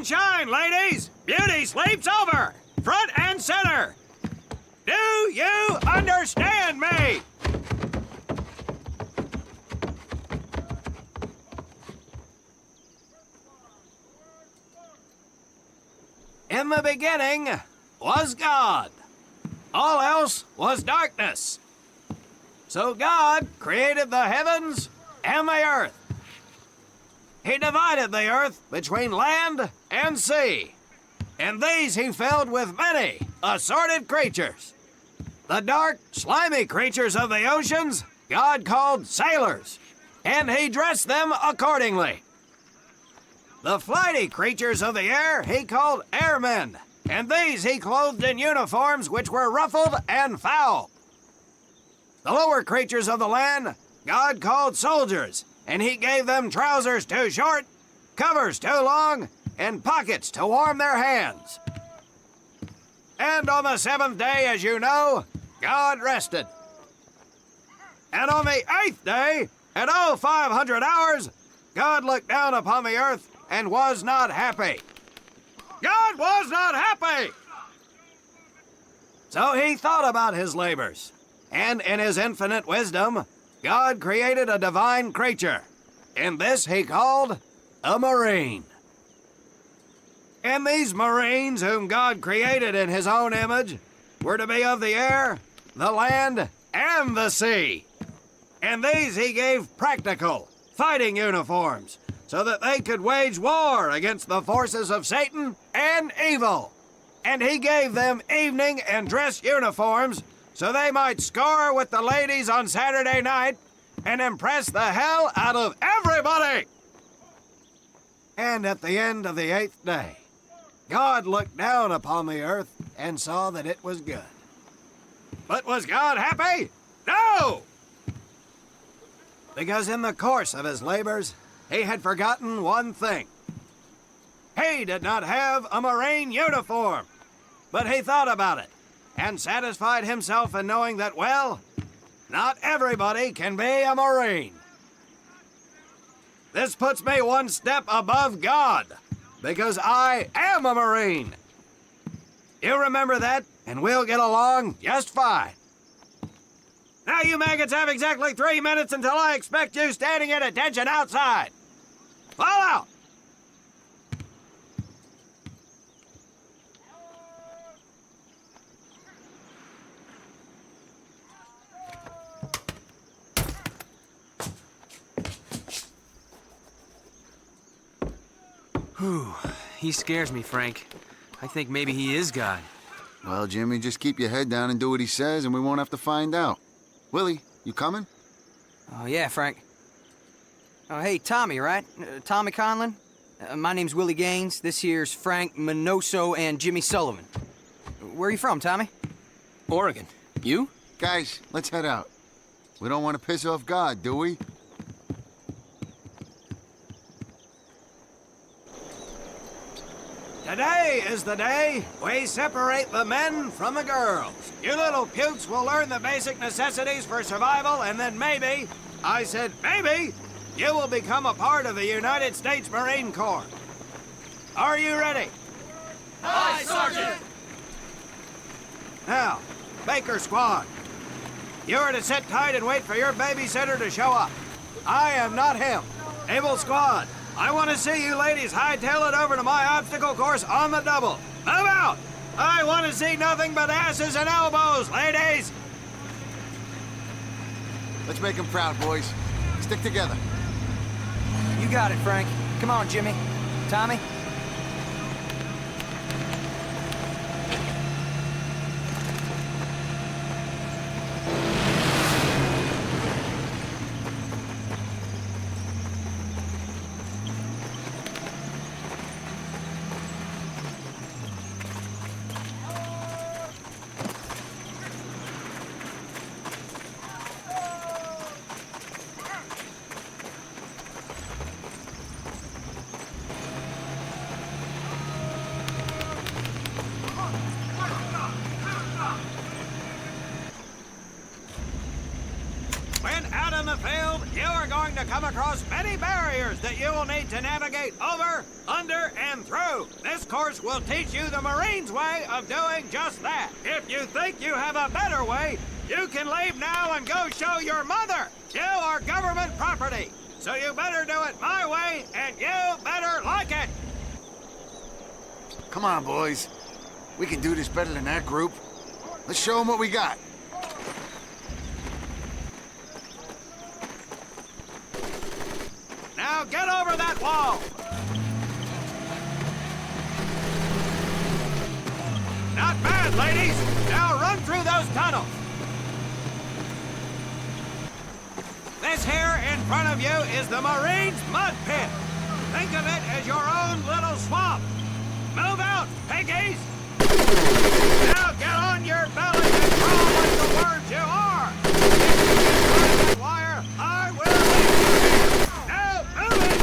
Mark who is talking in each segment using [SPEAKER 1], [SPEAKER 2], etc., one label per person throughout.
[SPEAKER 1] shine, ladies! Beauty sleeps over! Front and center! Do you understand me? In the beginning was God. All else was darkness. So God created the heavens and the earth. He divided the earth between land and sea, and these he filled with many assorted creatures. The dark, slimy creatures of the oceans God called sailors, and he dressed them accordingly. The flighty creatures of the air he called airmen, and these he clothed in uniforms which were ruffled and foul. The lower creatures of the land God called soldiers, and he gave them trousers too short, covers too long, and pockets to warm their hands. And on the seventh day, as you know, God rested. And on the eighth day, at 0500 hours, God looked down upon the earth and was not happy. God was not happy! So he thought about his labors, and in his infinite wisdom, God created a divine creature, and this he called a marine. And these marines whom God created in his own image were to be of the air, the land, and the sea. And these he gave practical, fighting uniforms, so that they could wage war against the forces of Satan and evil. And he gave them evening and dress uniforms so they might score with the ladies on Saturday night and impress the hell out of everybody. And at the end of the eighth day, God looked down upon the earth and saw that it was good. But was God happy? No! Because in the course of his labors, he had forgotten one thing. He did not have a marine uniform, but he thought about it and satisfied himself in knowing that, well, not everybody can be a marine. This puts me one step above God, because I am a marine. You remember that, and we'll get along just fine. Now you maggots have exactly 3 minutes until I expect you standing at attention outside. Fall out!
[SPEAKER 2] Whew. He scares me, Frank. I think maybe he is God.
[SPEAKER 3] Well, Jimmy, just keep your head down and do what he says, and we won't have to find out. Willie, you coming?
[SPEAKER 2] Oh, yeah, Frank. Oh, hey, Tommy, right? Tommy Conlon? My name's Willie Gaines. This here's Frank Minoso and Jimmy Sullivan. Where are you from, Tommy?
[SPEAKER 4] Oregon. You?
[SPEAKER 3] Guys, let's head out. We don't want to piss off God, do we?
[SPEAKER 1] Today is the day we separate the men from the girls. You little pukes will learn the basic necessities for survival, and then maybe, I said maybe, you will become a part of the United States Marine Corps. Are you ready?
[SPEAKER 4] Aye, Sergeant!
[SPEAKER 1] Now, Baker Squad, you are to sit tight and wait for your babysitter to show up. I am not him. Naval Squad, I want to see you ladies hightail it over to my obstacle course on the double. Move out! I want to see nothing but asses and elbows, ladies!
[SPEAKER 3] Let's make him proud, boys. Stick together.
[SPEAKER 2] You got it, Frank. Come on, Jimmy. Tommy?
[SPEAKER 1] in the field, you are going to come across many barriers that you will need to navigate over, under, and through. This course will teach you the Marines' way of doing just that. If you think you have a better way, you can leave now and go show your mother. You are government property, so you better do it my way, and you better like it.
[SPEAKER 3] Come on, boys. We can do this better than that group. Let's show them what we got.
[SPEAKER 1] Now get over that wall. Not bad, ladies. Now run through those tunnels. This here in front of you is the Marines' mud pit. Think of it as your own little swamp. Move out, piggies! Now get on your belly and crawl like the words you are. If you get by that wire, I will leave you. Now move it!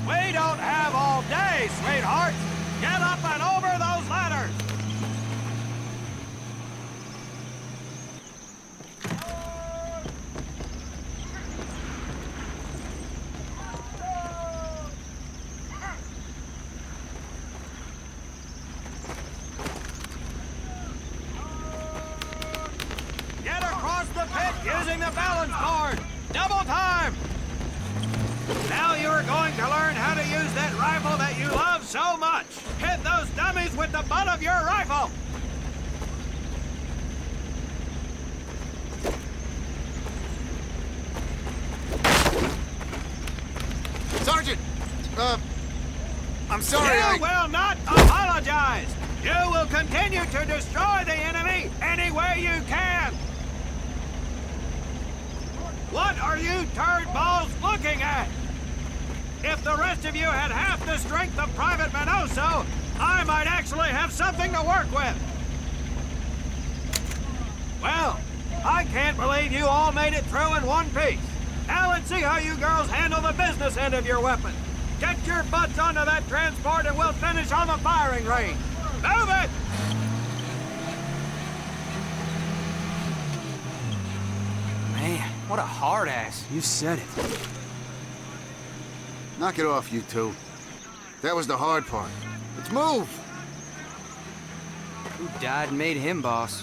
[SPEAKER 1] We don't have all day, sweetheart. Get up and over those ladders. Get across the pit using the balance board. Double time. Now you are going to learn how to use that rifle that you love so much. Hit those dummies with the butt of your rifle.
[SPEAKER 3] Sergeant! I'm sorry,
[SPEAKER 1] You will not apologize. You will continue to destroy the enemy any way you can. What are you turd balls looking at? If the rest of you had half the strength of Private Minoso, I might actually have something to work with. Well, I can't believe you all made it through in one piece. Now let's see how you girls handle the business end of your weapon. Get your butts onto that transport and we'll finish on the firing range. Move it!
[SPEAKER 2] Man, what a hard ass.
[SPEAKER 4] You said it.
[SPEAKER 3] Knock it off, you two. That was the hard part. Let's move!
[SPEAKER 2] Who died and made him boss?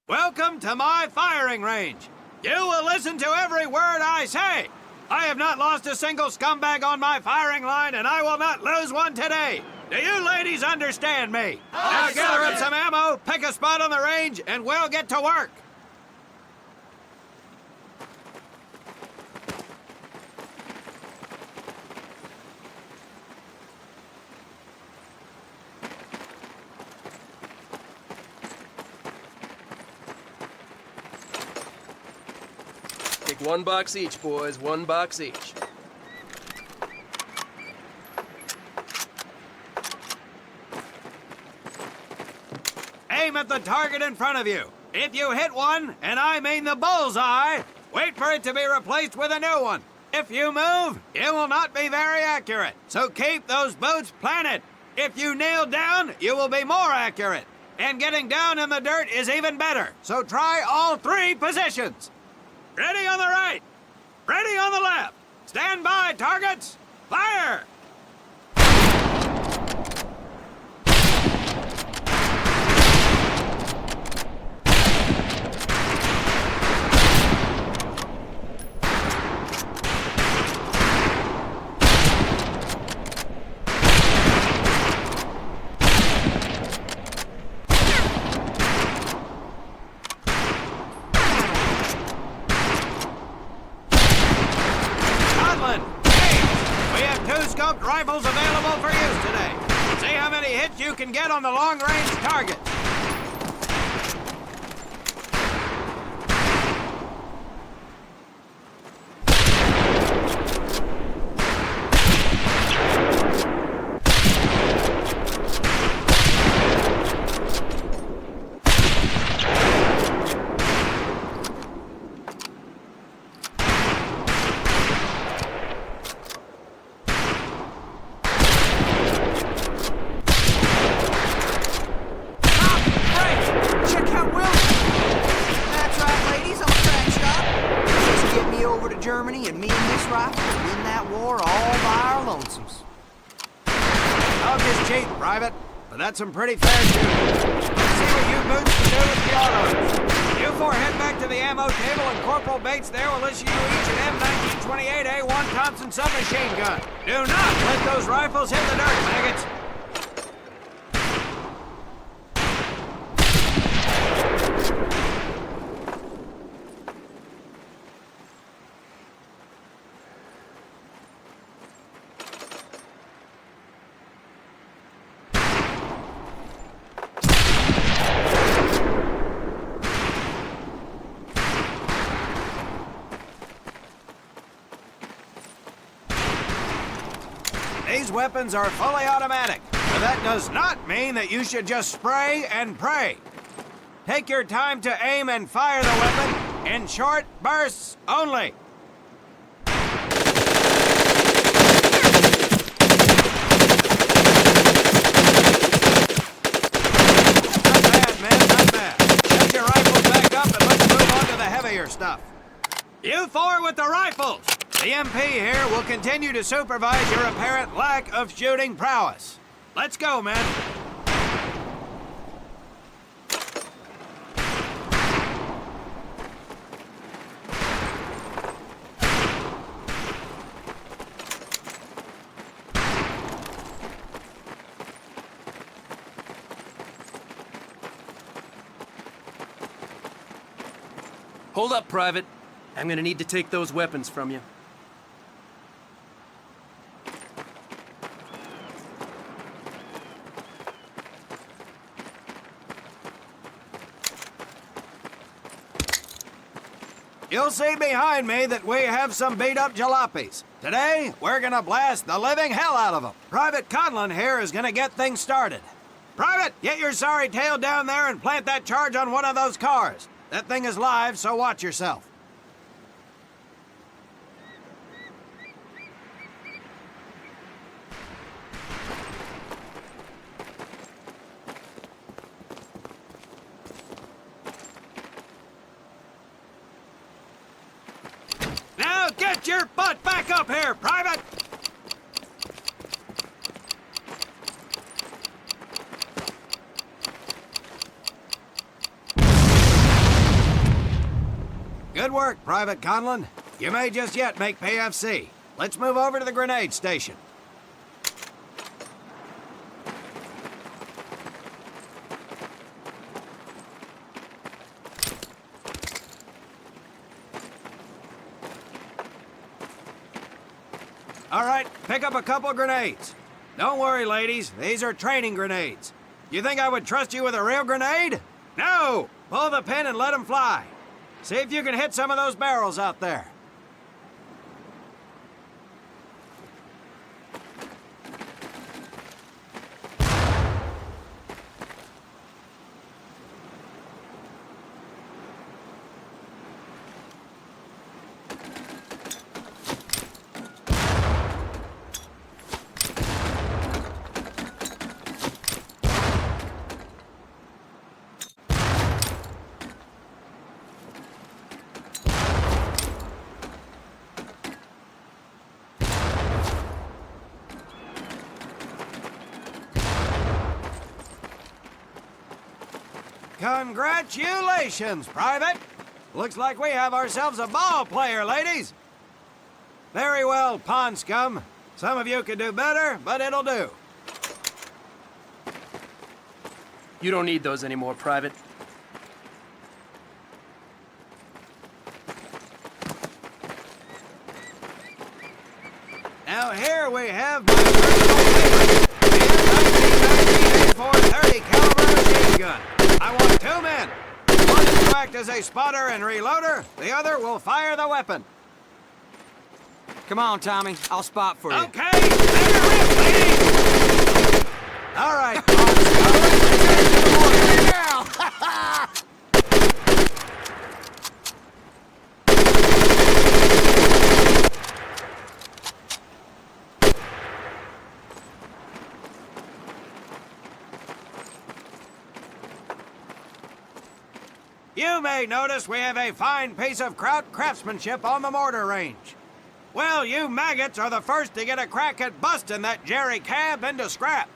[SPEAKER 1] Welcome to my firing range. You will listen to every word I say. I have not lost a single scumbag on my firing line, and I will not lose one today. Do you ladies understand me? Now gather up some ammo, pick a spot on the range, and we'll get to work.
[SPEAKER 4] Take 1 box each, boys. 1 box each.
[SPEAKER 1] Aim at the target in front of you. If you hit one, and I mean the bullseye, wait for it to be replaced with a new one. If you move, it will not be very accurate. So keep those boots planted. If you kneel down, you will be more accurate. And getting down in the dirt is even better. So try all 3 positions. Ready on the right. Ready on the left. Stand by, targets. Fire! hits you can get on the long-range target.
[SPEAKER 2] Germany and me and this rifle will win that war all by our lonesomes.
[SPEAKER 1] I'll just cheat, Private, but that's some pretty fair shooting. Let's see what you boots can do with the autos. You four head back to the ammo table and Corporal Bates there will issue you each an M1928A1 Thompson submachine gun. Do not let those rifles hit the dirt, maggots. These weapons are fully automatic, but that does not mean that you should just spray and pray. Take your time to aim and fire the weapon in short bursts only. Not bad, man, not bad. Set your rifles back up and let's move on to the heavier stuff. You four with the rifles! The MP here will continue to supervise your apparent lack of shooting prowess. Let's go, men.
[SPEAKER 4] Hold up, Private. I'm gonna need to take those weapons from you.
[SPEAKER 1] You'll see behind me that we have some beat-up jalopies. Today, we're gonna blast the living hell out of them. Private Conlon here is gonna get things started. Private, get your sorry tail down there and plant that charge on one of those cars. That thing is live, so watch yourself. Now get your butt back up here, Private! Good work, Private Conlon. You may just yet make PFC. Let's move over to the grenade station. All right, pick up a couple grenades. Don't worry, ladies. These are training grenades. You think I would trust you with a real grenade? No! Pull the pin and let them fly. See if you can hit some of those barrels out there. Congratulations, Private! Looks like we have ourselves a ball player, ladies. Very well, pond scum. Some of you could do better, but it'll do.
[SPEAKER 4] You don't need those anymore, Private.
[SPEAKER 1] Now here we have my personal favorite, the 1998 as a spotter and reloader, the other will fire the weapon.
[SPEAKER 2] Come on, Tommy. I'll spot for you.
[SPEAKER 1] Okay, better rip, lady! All right, you may notice we have a fine piece of kraut craftsmanship on the mortar range. Well, you maggots are the first to get a crack at busting that jerry cab into scrap.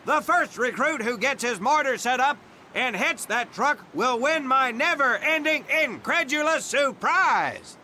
[SPEAKER 1] The first recruit who gets his mortar set up and hits that truck will win my never-ending incredulous surprise.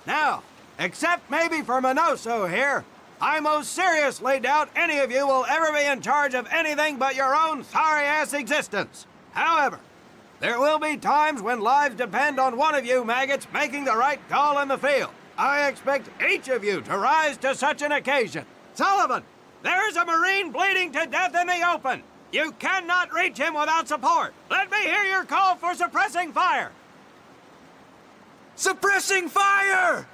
[SPEAKER 1] Now, except maybe for Minoso here, I most seriously doubt any of you will ever be in charge of anything but your own sorry-ass existence. However, there will be times when lives depend on one of you maggots making the right call in the field. I expect each of you to rise to such an occasion. Sullivan, there's a Marine bleeding to death in the open. You cannot reach him without support. Let me hear your call for suppressing fire.
[SPEAKER 2] Suppressing fire!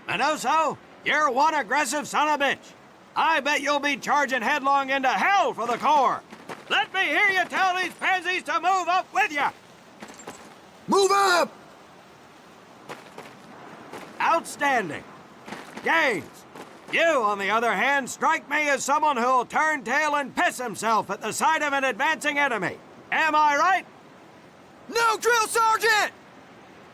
[SPEAKER 1] Minoso, you're one aggressive son of a bitch. I bet you'll be charging headlong into hell for the Corps. Let me hear you tell these pansies to move up with you.
[SPEAKER 3] Move up!
[SPEAKER 1] Outstanding. Gaines, you, on the other hand, strike me as someone who'll turn tail and piss himself at the sight of an advancing enemy. Am I right?
[SPEAKER 2] No, drill sergeant!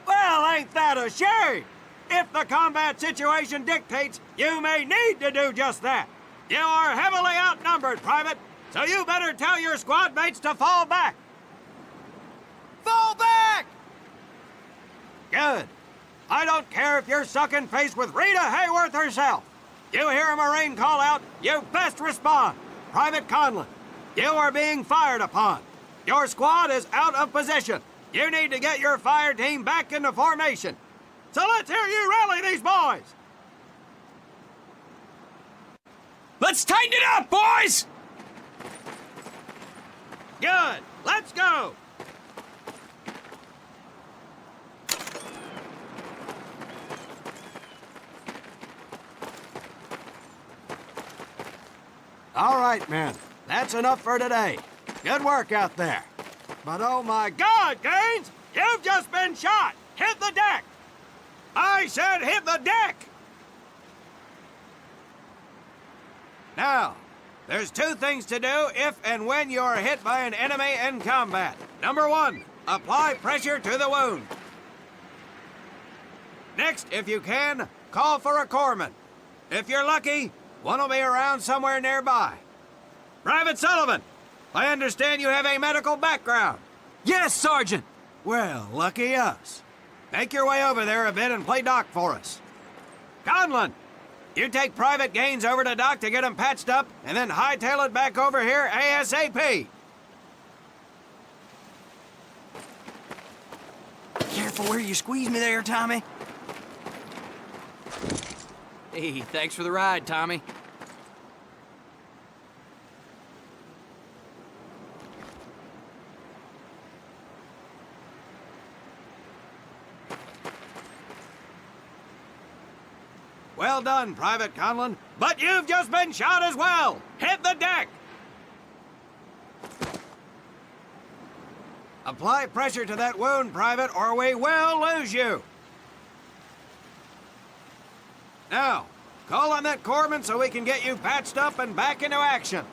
[SPEAKER 1] Well, ain't that a shame? If the combat situation dictates, you may need to do just that. You are heavily outnumbered, Private, so you better tell your squad mates to fall back.
[SPEAKER 2] Fall back!
[SPEAKER 1] Good. I don't care if you're sucking face with Rita Hayworth herself. You hear a Marine call out, you best respond. Private Conlon, you are being fired upon. Your squad is out of position. You need to get your fire team back into formation. So let's hear you rally these boys.
[SPEAKER 2] Let's tighten it up, boys!
[SPEAKER 1] Good. Let's go. All right, men. That's enough for today. Good work out there. But oh my God, Gaines! You've just been shot! Hit the deck! I said hit the deck! Now, there's two things to do if and when you're hit by an enemy in combat. Number one, apply pressure to the wound. Next, if you can, call for a corpsman. If you're lucky, one will be around somewhere nearby. Private Sullivan, I understand you have a medical background.
[SPEAKER 2] Yes, Sergeant!
[SPEAKER 1] Well, lucky us. Make your way over there a bit and play doc for us. Conlon, you take Private Gaines over to doc to get him patched up, and then hightail it back over here ASAP.
[SPEAKER 2] Careful where you squeeze me there, Tommy. Hey, thanks for the ride, Tommy.
[SPEAKER 1] Well done, Private Conlon, but you've just been shot as well. Hit the deck. Apply pressure to that wound, Private, or we will lose you. Now, call on that corpsman so we can get you patched up and back into action.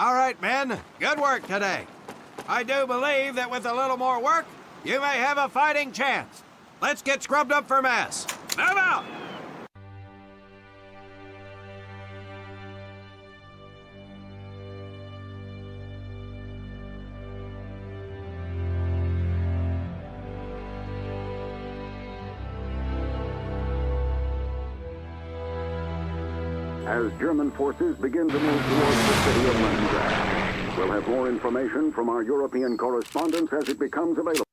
[SPEAKER 1] All right, men. Good work today. I do believe that with a little more work, you may have a fighting chance. Let's get scrubbed up for mess. Move out!
[SPEAKER 5] As German forces begin to move towards the city of Leningrad. We'll have more information from our European correspondents as it becomes available.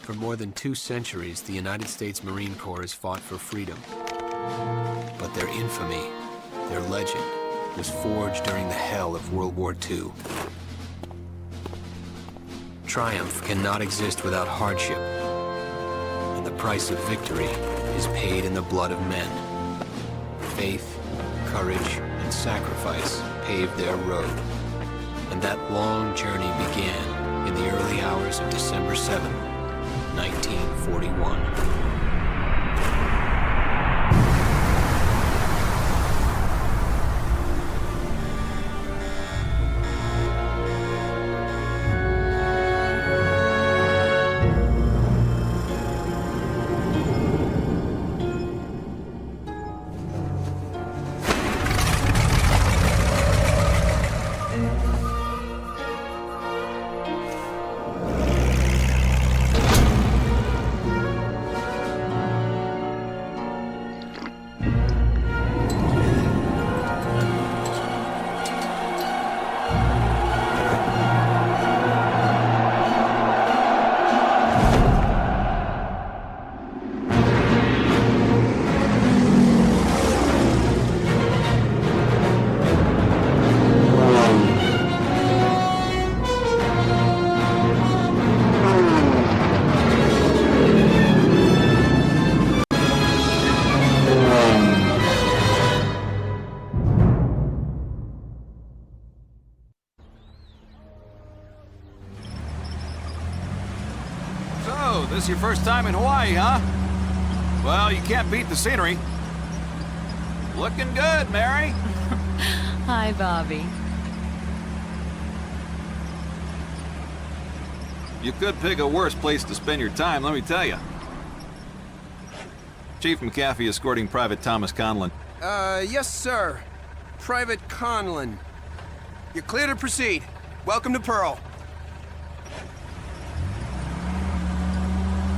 [SPEAKER 4] For more than 2 centuries, the United States Marine Corps has fought for freedom. But their infamy, their legend, was forged during the hell of World War II. Triumph cannot exist without hardship, and the price of victory is paid in the blood of men. Faith, courage, and sacrifice paved their road, and that long journey began in the early hours of December 7th, 1941.
[SPEAKER 6] This your first time in Hawaii, huh? Well, you can't beat the scenery. Looking good, Mary.
[SPEAKER 7] Hi, Bobby.
[SPEAKER 6] You could pick a worse place to spend your time, let me tell you. Chief McAfee escorting Private Thomas Conlon.
[SPEAKER 8] Yes, sir. Private Conlon. You're clear to proceed. Welcome to Pearl.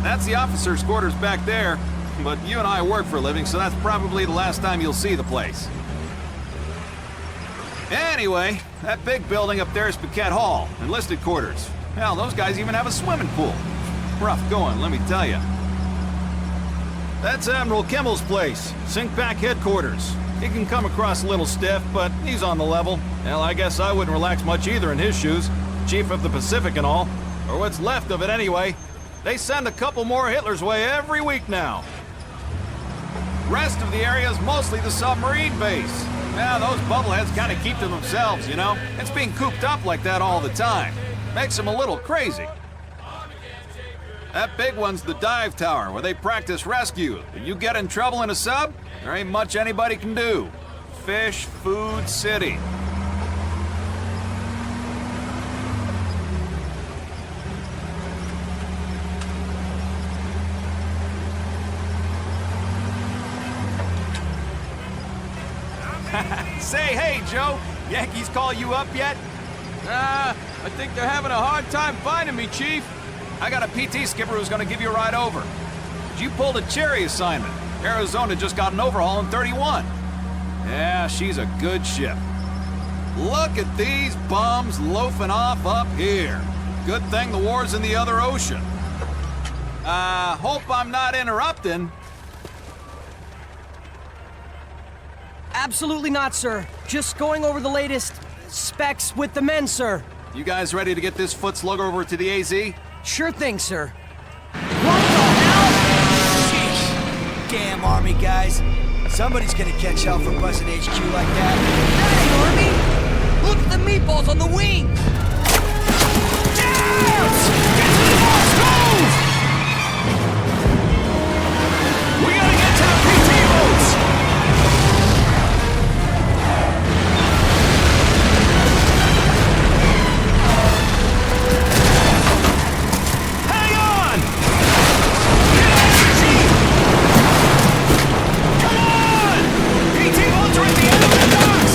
[SPEAKER 6] That's the officer's quarters back there, but you and I work for a living, so that's probably the last time you'll see the place. Anyway, that big building up there is Paquette Hall, enlisted quarters. Hell, those guys even have a swimming pool. Rough going, let me tell you. That's Admiral Kimmel's place, Sink Pack headquarters. He can come across a little stiff, but he's on the level. Hell, I guess I wouldn't relax much either in his shoes. Chief of the Pacific and all. Or what's left of it anyway. They send a couple more Hitler's way every week now. Rest of the area is mostly the submarine base. Now, those bubbleheads kind of keep to themselves, you know? It's being cooped up like that all the time. Makes them a little crazy. That big one's the dive tower, where they practice rescue. If you get in trouble in a sub, there ain't much anybody can do. Fish Food City. Say, hey, Joe, Yankees call you up yet?
[SPEAKER 8] I think they're having a hard time finding me, Chief.
[SPEAKER 6] I got a PT skipper who's gonna give you a ride over. But you pulled a cherry assignment. Arizona just got an overhaul in 31. Yeah, she's a good ship. Look at these bums loafing off up here. Good thing the war's in the other ocean. Hope I'm not interrupting.
[SPEAKER 9] Absolutely not, sir. Just going over the latest specs with the men, sir.
[SPEAKER 6] You guys ready to get this foot slug over to the AZ?
[SPEAKER 9] Sure thing, sir.
[SPEAKER 10] What the hell? Sheesh. Damn Army guys. Somebody's gonna catch hell for buzzing HQ like that. Hey, Army! Look at the meatballs on the wings! Dance! Get to the boss! Move! We gotta get to the PT boats!
[SPEAKER 6] Come on! PT boats are at the end of the docks!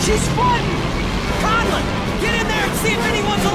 [SPEAKER 9] She's flooding! Conlon, get in there and see if anyone's alive!